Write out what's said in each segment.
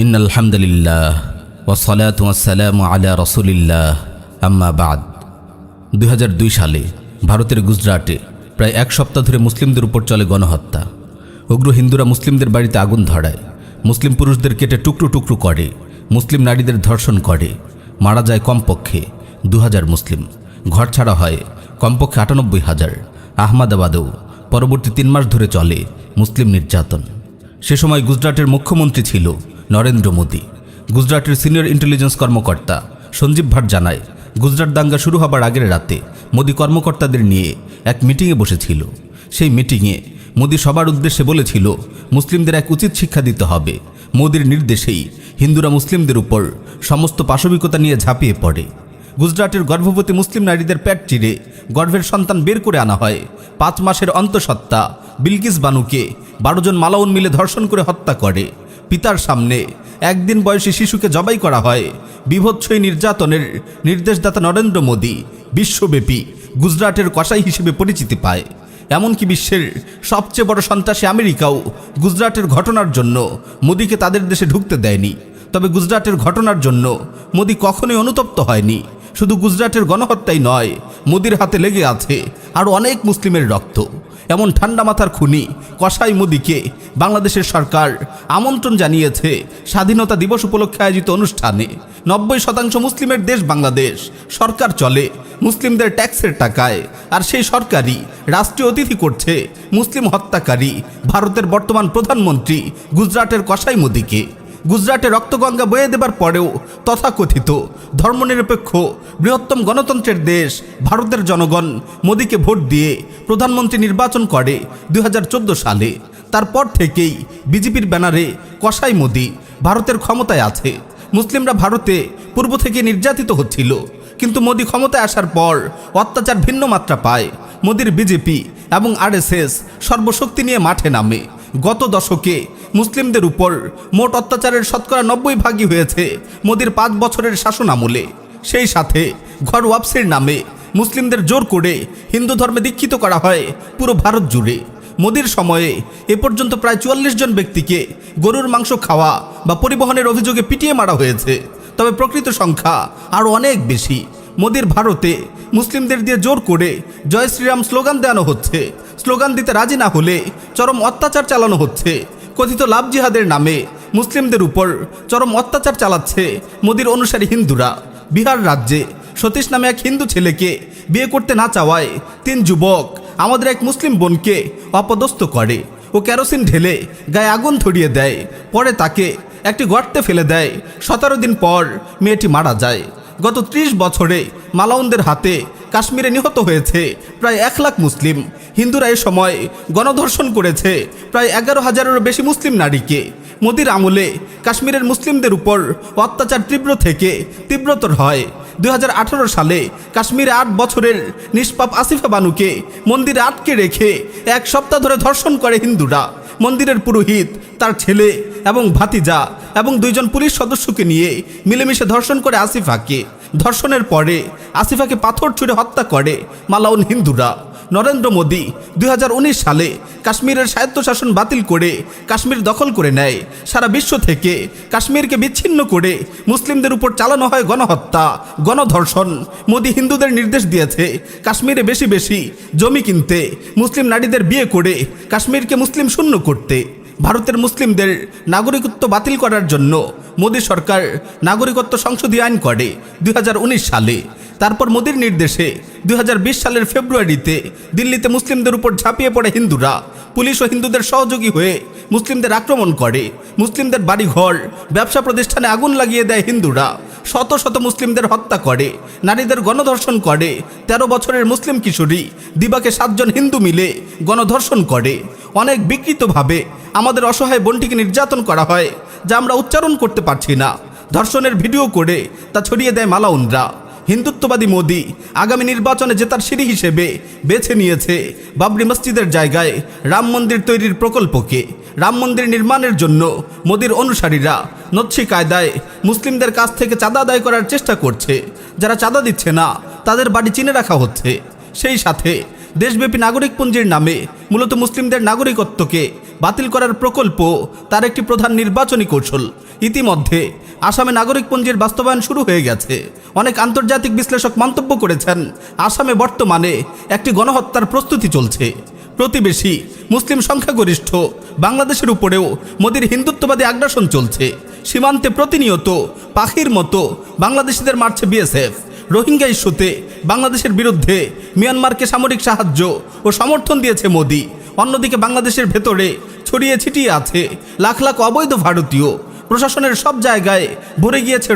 ইন্নাল হামদুলিল্লাহ ওয়াসসালাতু ওয়াসসালামু আলা রাসূলিল্লাহ আম্মা বাদ। 2002 সালে ভারতের গুজরাটে প্রায় এক সপ্তাহ ধরে মুসলিমদের উপর চলে গণহত্যা। উগ্র হিন্দুরা মুসলিমদের বাড়িতে আগুন ধরায়, মুসলিম পুরুষদের কেটে টুকরো টুকরো করে, মুসলিম নারীদের ধর্ষণ করে। মারা যায় কমপক্ষে 2000 মুসলিম, ঘর ছাড়া হয় কমপক্ষে 98,000। আহমেদাবাদেও পরবর্তী 3 মাস ধরে চলে মুসলিম নির্যাতন। সে সময় গুজরাটের মুখ্যমন্ত্রী ছিল নরেন্দ্র মোদী। গুজরাটের সিনিয়র ইন্টেলিজেন্স কর্মকর্তা সঞ্জীব ভাট জানায়, গুজরাট দাঙ্গা শুরু হবার আগের রাতে মোদী কর্মকর্তাদের নিয়ে এক মিটিংয়ে বসেছিল। সেই মিটিংয়ে মোদী সবার উদ্দেশ্যে বলেছিল, মুসলিমদের এক উচিত শিক্ষা দিতে হবে। মোদীর নির্দেশেই হিন্দুরা মুসলিমদের উপর সমস্ত পাশবিকতা নিয়ে ঝাঁপিয়ে পড়ে। গুজরাটের গর্ভবতী মুসলিম নারীদের পেট চিরে গর্ভের সন্তান বের করে আনা হয়। 5 মাসের অন্তঃসত্ত্বা বিলকিস বানুকে 12 জন মালাউন মিলে ধর্ষণ করে হত্যা করে। পিতার সামনে 1 দিন বয়সী শিশুকে জবাই করা হয়। বিভৎস এই নির্যাতনের নির্দেশদাতা নরেন্দ্র মোদী বিশ্বব্যাপী গুজরাটের কসাই হিসেবে পরিচিতি পায়। এমনকি বিশ্বের সবচেয়ে বড় সন্ত্রাসী আমেরিকাও গুজরাটের ঘটনার জন্য মোদীকে তাদের দেশে ঢুকতে দেয়নি। তবে গুজরাটের ঘটনার জন্য মোদী কখনোই অনুতপ্ত হয়নি। শুধু গুজরাটের গণহত্যাই নয়, মোদীর হাতে লেগে আছে আরও অনেক মুসলিমের রক্ত। এমন ঠান্ডা মাথার খুনি কসাই মোদীকে বাংলাদেশের সরকার আমন্ত্রণ জানিয়েছে স্বাধীনতা দিবস উপলক্ষে আয়োজিত অনুষ্ঠানে। 90% মুসলিমের দেশ বাংলাদেশ, সরকার চলে মুসলিমদের ট্যাক্সের টাকায়, আর সেই সরকারই রাষ্ট্রীয় অতিথি করছে মুসলিম হত্যাকারী ভারতের বর্তমান প্রধানমন্ত্রী গুজরাটের কসাই মোদীকে। গুজরাটে রক্তগঙ্গা বয়ে দেবার পরেও তথাকথিত ধর্মনিরপেক্ষ বৃহত্তম গণতন্ত্রের দেশ ভারতের জনগণ মোদীকে ভোট দিয়ে প্রধানমন্ত্রী নির্বাচন করে 2014 সালে। তারপর থেকেই বিজেপির ব্যানারে কসাই মোদী ভারতের ক্ষমতায় আছে। মুসলিমরা ভারতে পূর্ব থেকে নির্যাতিত হচ্ছিল, কিন্তু মোদী ক্ষমতায় আসার পর অত্যাচার ভিন্ন মাত্রা পায়। মোদীর বিজেপি এবং আরএসএস সর্বশক্তি নিয়ে মাঠে নামে। গত দশকে মুসলিমদের উপর মোট অত্যাচারের শতকরা 90% হয়েছে মোদীর 5 বছরের শাসন আমলে। সেই সাথে ঘর ওয়াপসির নামে মুসলিমদের জোর করে হিন্দু ধর্মে দীক্ষিত করা হয় পুরো ভারত জুড়ে। মোদীর সময়ে এ পর্যন্ত প্রায় 44 জন ব্যক্তিকে গরুর মাংস খাওয়া বা পরিবহনের অভিযোগে পিটিয়ে মারা হয়েছে। তবে প্রকৃত সংখ্যা আরও অনেক বেশি। মোদীর ভারতে মুসলিমদের দিয়ে জোর করে জয় শ্রীরাম স্লোগান দেওয়ানো হচ্ছে। স্লোগান দিতে রাজি না হলে চরম অত্যাচার চালানো হচ্ছে। কথিত লাভ জিহাদের নামে মুসলিমদের উপর চরম অত্যাচার চালাচ্ছে মোদীর অনুসারী হিন্দুরা। বিহার রাজ্যে সতীশ নামে এক হিন্দু ছেলেকে বিয়ে করতে না চাওয়ায় 3 যুবক আমাদের এক মুসলিম বোনকে অপদস্থ করে ও কেরোসিন ঢেলে গায়ে আগুন ধরিয়ে দেয়। পরে তাকে একটি গর্তে ফেলে দেয়। 17 দিন পর মেয়েটি মারা যায়। গত 30 বছরে মালাউনদের হাতে কাশ্মীরে নিহত হয়েছে প্রায় 1 লাখ মুসলিম। হিন্দুরা এ সময় গণধর্ষণ করেছে প্রায় 11,000-এরও বেশি মুসলিম নারীকে। মোদীর আমলে কাশ্মীরের মুসলিমদের উপর অত্যাচার তীব্র থেকে তীব্রতর হয়। 2018 সালে কাশ্মীরে 8 বছরের নিষ্পাপ আসিফা বানুকে মন্দিরে আটকে রেখে 1 সপ্তাহ ধরে ধর্ষণ করে হিন্দুরা। মন্দিরের পুরোহিত, তার ছেলে এবং ভাতিজা এবং 2 জন পুলিশ সদস্যকে নিয়ে মিলেমিশে ধর্ষণ করে আসিফাকে। ধর্ষণের পরে আসিফাকে পাথর ছুঁড়ে হত্যা করে মালাউন হিন্দুরা। নরেন্দ্র মোদী 2019 সালে কাশ্মীরের স্বায়ত্তশাসন বাতিল করে কাশ্মীর দখল করে নেয়। সারা বিশ্ব থেকে কাশ্মীরকে বিচ্ছিন্ন করে মুসলিমদের উপর চালানো হয় গণহত্যা, গণধর্ষণ। মোদী হিন্দুদের নির্দেশ দিয়েছে কাশ্মীরে বেশি বেশি জমি কিনতে, মুসলিম নারীদের বিয়ে করে কাশ্মীরকে মুসলিম শূন্য করতে। ভারতের মুসলিমদের নাগরিকত্ব বাতিল করার জন্য মোদী সরকার নাগরিকত্ব সংশোধনী আইন করে 2019 সালে। তারপর মোদীর নির্দেশে 2020 সালের ফেব্রুয়ারিতে দিল্লিতে মুসলিমদের উপর ঝাঁপিয়ে পড়ে হিন্দুরা। পুলিশ ও হিন্দুদের সহযোগী হয়ে মুসলিমদের আক্রমণ করে। মুসলিমদের বাড়িঘর, ব্যবসা প্রতিষ্ঠানে আগুন লাগিয়ে দেয় হিন্দুরা। শত শত মুসলিমদের হত্যা করে, নারীদের গণধর্ষণ করে। 13 বছরের মুসলিম কিশোরী দিবাকে 7 জন হিন্দু মিলে গণধর্ষণ করে। অনেক বিকৃতভাবে আমাদের অসহায় বোনটিকে নির্যাতন করা হয়, যা আমরা উচ্চারণ করতে পারছি না। ধর্ষণের ভিডিও করে তা ছড়িয়ে দেয় মালাউনরা। হিন্দুত্ববাদী মোদী আগামী নির্বাচনে জেতার সিঁড়ি হিসেবে বেছে নিয়েছে বাবরি মসজিদের জায়গায় রাম মন্দির তৈরির প্রকল্পকে। রাম মন্দির নির্মাণের জন্য মোদীর অনুসারীরা নচ্ছি কায়দায় মুসলিমদের কাছ থেকে চাঁদা আদায় করার চেষ্টা করছে। যারা চাঁদা দিচ্ছে না তাদের বাড়ি চিনে রাখা হচ্ছে। সেই সাথে দেশব্যাপী নাগরিকপঞ্জির নামে মূলত মুসলিমদের নাগরিকত্বকে বাতিল করার প্রকল্প তার একটি প্রধান নির্বাচনী কৌশল। ইতিমধ্যে আসামে নাগরিকপঞ্জির বাস্তবায়ন শুরু হয়ে গেছে। অনেক আন্তর্জাতিক বিশ্লেষক মন্তব্য করেছেন, আসামে বর্তমানে একটি গণহত্যার প্রস্তুতি চলছে। প্রতিবেশী মুসলিম সংখ্যাগরিষ্ঠ বাংলাদেশের উপরেও মোদির হিন্দুত্ববাদী আগ্রাসন চলছে। সীমান্তে প্রতিনিয়ত পাখির মতো বাংলাদেশিদের মারছে বিএসএফ। রোহিঙ্গা ইস্যুতে বাংলাদেশের বিরুদ্ধে মিয়ানমারকে সামরিক সাহায্য ও সমর্থন দিয়েছে মোদি। অন্যদিকে বাংলাদেশের ভেতরে ছড়িয়ে ছিটিয়ে আছে লাখ লাখ অবৈধ ভারতীয়। প্রশাসনের সব জায়গায় ভরে গিয়েছে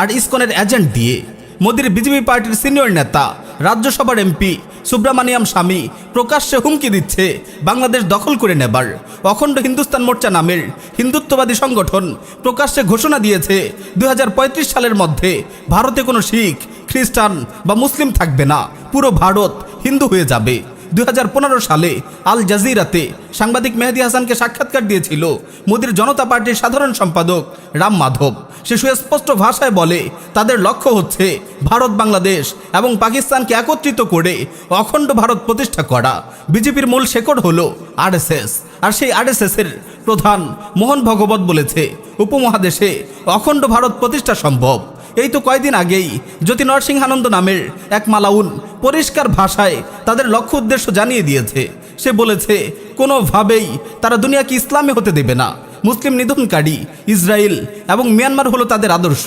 আর ইসকনের এজেন্ট দিয়ে। মোদির বিজেপি পার্টির সিনিয়র নেতা রাজ্যসভার এমপি সুব্রামানিয়াম স্বামী প্রকাশ্যে হুমকি দিচ্ছে বাংলাদেশ দখল করে নেবার। অখণ্ড হিন্দুস্তান মোর্চা নামের হিন্দুত্ববাদী সংগঠন প্রকাশ্যে ঘোষণা দিয়েছে 2035 সালের মধ্যে ভারতে কোনো শিখ, খ্রিস্টান বা মুসলিম থাকবে না, পুরো ভারত হিন্দু হয়ে যাবে। 2015 সালে আল জাজিরাতে সাংবাদিক মেহেদী হাসানকে সাক্ষাৎকার দিয়েছিল মোদির জনতা পার্টির সাধারণ সম্পাদক রাম মাধব। সে সুস্পষ্ট ভাষায় বলে, তাদের লক্ষ্য হচ্ছে ভারত, বাংলাদেশ এবং পাকিস্তানকে একত্রিত করে অখণ্ড ভারত প্রতিষ্ঠা করা। বিজেপির মূল শেকড় হলো আরএসএস, আর সেই আরএসএসের প্রধান মোহন ভগবত বলেছে উপমহাদেশে অখণ্ড ভারত প্রতিষ্ঠা সম্ভব। এই তো কয়েকদিন আগেই জ্যোতি নরসিংহানন্দ নামের এক মালাউন পরিষ্কার ভাষায় তাদের লক্ষ্য উদ্দেশ্য জানিয়ে দিয়েছে। সে বলেছে, কোনোভাবেই তারা দুনিয়াকে ইসলামে হতে দেবে না। মুসলিম নিধনকারী ইসরায়েল এবং মিয়ানমার হলো তাদের আদর্শ।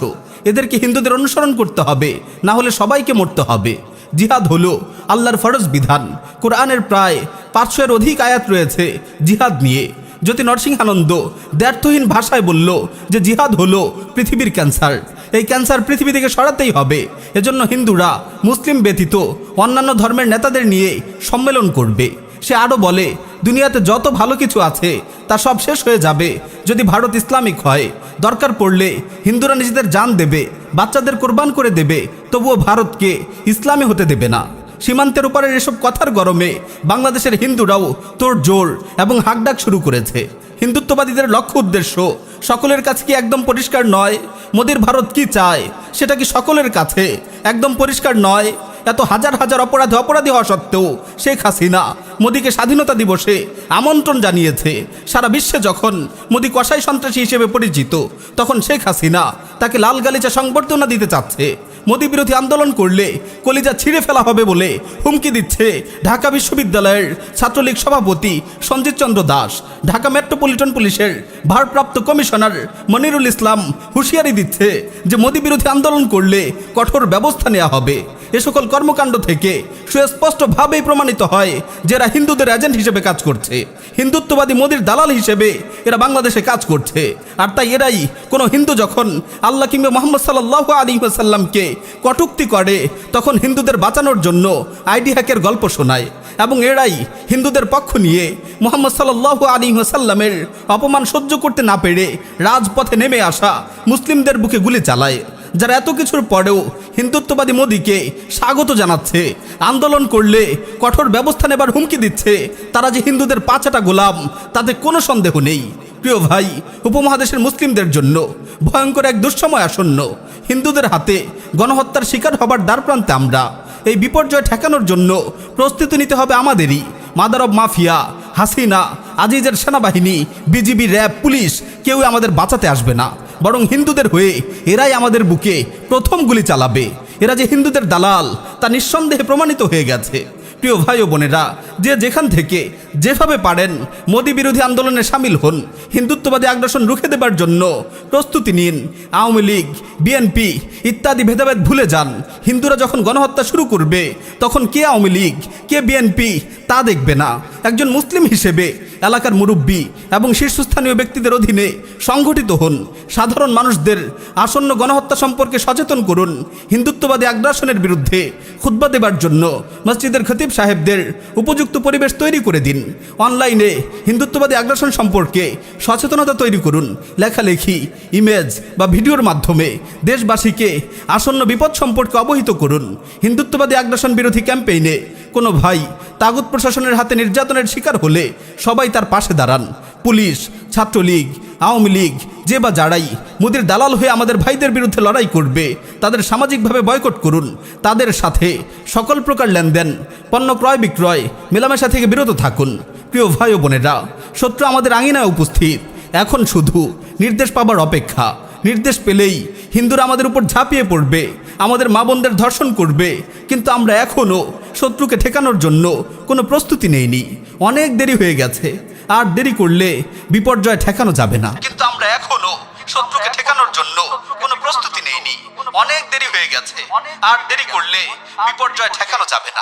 এদেরকে হিন্দুদের অনুসরণ করতে হবে, না হলে সবাইকে মরতে হবে। জিহাদ হলো আল্লাহর ফরজ বিধান। কোরআনের প্রায় 500-এর অধিক আয়াত রয়েছে জিহাদ নিয়ে। জ্যোতি নরসিংহানন্দ দ্ব্যর্থহীন ভাষায় বলল যে জিহাদ হলো পৃথিবীর ক্যান্সার। এই ক্যান্সার পৃথিবী থেকে সরাতেই হবে। এজন্য হিন্দুরা মুসলিম ব্যতীত অন্যান্য ধর্মের নেতাদের নিয়ে সম্মেলন করবে। সে আরও বলে, দুনিয়াতে যত ভালো কিছু আছে তা সব শেষ হয়ে যাবে যদি ভারত ইসলামিক হয়। দরকার পড়লে হিন্দুরা নিজেদের জান দেবে, বাচ্চাদের কোরবান করে দেবে, তবুও ভারতকে ইসলামী হতে দেবে না। সীমান্তের উপরের এসব কথার গরমে বাংলাদেশের হিন্দুরাও তোড়জোড় এবং হাঁকডাক শুরু করেছে। হিন্দুত্ববাদীদের লক্ষ্য উদ্দেশ্য সকলের কাছে কি একদম পরিষ্কার নয়? মোদির ভারত কি চায় সেটা কি সকলের কাছে একদম পরিষ্কার নয়? এত হাজার হাজার অপরাধী হওয়া সত্ত্বেও শেখ হাসিনা মোদিকে স্বাধীনতা দিবসে আমন্ত্রণ জানিয়েছে। সারা বিশ্বে যখন মোদি কসাই সন্ত্রাসী হিসেবে পরিচিত, তখন শেখ হাসিনা তাকে লাল গালিচা সংবর্ধনা দিতে চাচ্ছে। মোদি বিরোধী আন্দোলন করলে কলিজা ছিঁড়ে ফেলা হবে বলে হুমকি দিচ্ছে ঢাকা বিশ্ববিদ্যালয়ের ছাত্রলীগ সভাপতি সঞ্জিত চন্দ্র দাস। ঢাকা মেট্রোপলিটন পুলিশের ভারপ্রাপ্ত কমিশনার মনিরুল ইসলাম হুঁশিয়ারি দিচ্ছে যে মোদি বিরোধী আন্দোলন করলে কঠোর ব্যবস্থা নেওয়া হবে। এ সকল কর্মকাণ্ড থেকে সুস্পষ্টভাবেই প্রমাণিত হয় যে এরা হিন্দুদের এজেন্ট হিসেবে কাজ করছে। হিন্দুত্ববাদী মোদির দালাল হিসেবে এরা বাংলাদেশে কাজ করছে। আর তাই এরাই কোনো হিন্দু যখন আল্লাহ কিংবা মুহাম্মদ সাল্লাল্লাহু আলাইহি ওয়াসাল্লামকে কটূক্তি করে, তখন হিন্দুদের বাঁচানোর জন্য আইডি হ্যাকের গল্প শোনায়। এবং এরাই হিন্দুদের পক্ষ নিয়ে মুহাম্মদ সাল্লাল্লাহু আলাইহি ওয়াসাল্লামের অপমান সহ্য করতে না পেরে রাজপথে নেমে আসা মুসলিমদের বুকে গুলি চালায়। যারা এত কিছুর পরেও হিন্দুত্ববাদী মোদিকে স্বাগত জানাচ্ছে, আন্দোলন করলে কঠোর ব্যবস্থা নেবার হুমকি দিচ্ছে, তারা যে হিন্দুদের পাঁচাটা গোলাম তাতে কোনো সন্দেহ নেই। প্রিয় ভাই, উপমহাদেশের মুসলিমদের জন্য ভয়ঙ্কর এক দুঃসময় আসন্ন। হিন্দুদের হাতে গণহত্যার শিকার হবার দ্বারপ্রান্তে আমরা। এই বিপর্যয় ঠেকানোর জন্য প্রস্তুতি নিতে হবে আমাদেরই। মাদার অব মাফিয়া, হাসিনা, আজিজের সেনাবাহিনী, বিজিবি, র্যাব, পুলিশ কেউ আমাদের বাঁচাতে আসবে না, বরং হিন্দুদের হয়ে এরাই আমাদের বুকে প্রথম গুলি চালাবে। এরা যে হিন্দুদের দালাল তা নিঃসন্দেহে প্রমাণিত হয়ে গেছে। প্রিয় ভাই ও বোনেরা, যে যেখান থেকে যেভাবে পারেন মোদি বিরোধী আন্দোলনে সামিল হন। হিন্দুত্ববাদী আগ্রাসন রুখে দেবার জন্য প্রস্তুতি নিন। আওয়ামী লীগ, বিএনপি ইত্যাদি ভেদাভেদ ভুলে যান। হিন্দুরা যখন গণহত্যা শুরু করবে, তখন কে আওয়ামী লীগ, কে বিএনপি তা দেখবে না। একজন মুসলিম হিসেবে এলাকার মুরব্বী এবং শীর্ষস্থানীয় ব্যক্তিদের অধীনে সংগঠিত হন। সাধারণ মানুষদের আসন্ন গণহত্যা সম্পর্কে সচেতন করুন। হিন্দুত্ববাদী আগ্রাসনের বিরুদ্ধে খুতবা দেবার জন্য মসজিদের খতিব সাহেবদের উপযুক্ত পরিবেশ তৈরি করে দিন। অনলাইনে হিন্দুত্ববাদী আগ্রাসন সম্পর্কে সচেতনতা তৈরি করুন। লেখালেখি, ইমেজ বা ভিডিওর মাধ্যমে দেশবাসীকে আসন্ন বিপদ সম্পর্কে অবহিত করুন। হিন্দুত্ববাদী আগ্রাসন বিরোধী ক্যাম্পেইনে কোনো ভাই তাগুত প্রশাসনের হাতে নির্যাতনের শিকার হলে সবাই তার পাশে দাঁড়ান। পুলিশ, ছাত্রলীগ, আওয়ামী লীগ যে বা যারাই মোদির দালাল হয়ে আমাদের ভাইদের বিরুদ্ধে লড়াই করবে, তাদের সামাজিকভাবে বয়কট করুন। তাদের সাথে সকল প্রকার লেনদেন, পণ্য ক্রয় বিক্রয়, মেলামেশা থেকে বিরত থাকুন। প্রিয় ভাই ও বোনেরা, শত্রু আমাদের আঙিনায় উপস্থিত। এখন শুধু নির্দেশ পাবার অপেক্ষা। নির্দেশ পেলেই হিন্দুরা আমাদের উপর ঝাঁপিয়ে পড়বে, আমাদের মা বোনদের ধর্ষণ করবে। কিন্তু আমরা এখনও শত্রুকে ঠেকানোর জন্য কোনো প্রস্তুতি নেইনি। অনেক দেরি হয়ে গেছে, আর দেরি করলে বিপর্যয় ঠেকানো যাবে না। কিন্তু আমরা এখনও শত্রুকে ঠেকানোর জন্য কোনো প্রস্তুতি নেইনি। অনেক দেরি হয়ে গেছে, আর দেরি করলে বিপর্যয় ঠেকানো যাবে না।